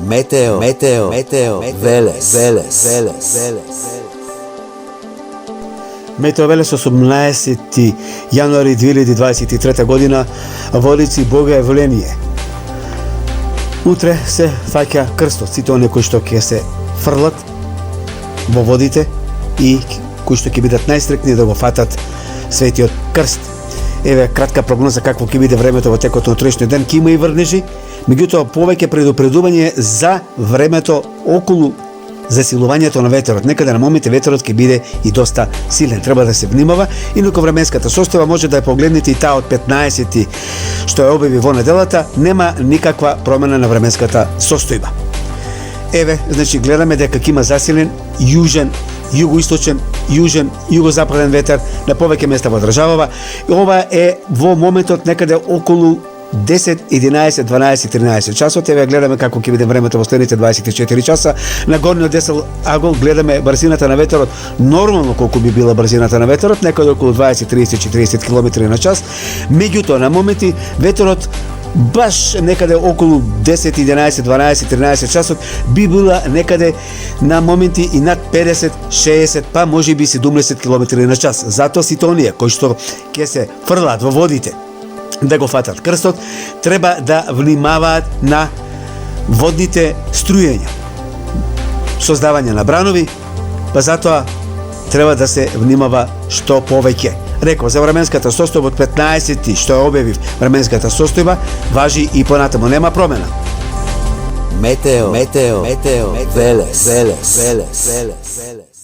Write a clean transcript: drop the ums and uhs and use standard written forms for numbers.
Meteo Велес. Метео Велес, 18. јануари 2023 година, Водици Богојавление. Утре се фаќа крстот, сите оние кои што ќе се фрлат во водите и кои што ќе бидат најстрекни да го фатат светиот крст. Еве кратка прогноза какво ќе биде времето во текот на утрешниот ден. Ќе има и врнежи, меѓутоа повеќе предупредување за времето околу засилувањето на ветерот. Некаде на моменти ветерот ќе биде и доста силен. Треба да се внимава. Инаку временската состојба може да ја погледнете и таа од 15 што ја објави во неделата, нема никаква промена на временската состојба. Еве, значи гледаме дека ќе има засилен јужен, југоисточен, јужен, југозападен ветер на повеќе места во државава. Ова е во моментот некаде околу 10, 11, 12, 13 часот. Еве гледаме како ќе биде времето во следните 24 часа. На горниот десен агол гледаме брзината на ветерот, нормално колку би била брзината на ветерот, некаде околу 20, 30, 40 км на час. Меѓутоа на моменти ветерот баш некаде околу 10, 11, 12, 13 часот би била некаде на моменти и над 50, 60, па може би 70 км на час. Затоа сите оние кои што ќе се фрлат во водите да го фатат крстот, треба да внимаваат на водните струјења, создавање на бранови, па затоа треба да се внимава што повеќе. Реков, за временската состојба од 15 што ја објавив временската состојба, важи и понатаму, нема промена. Метео Велес.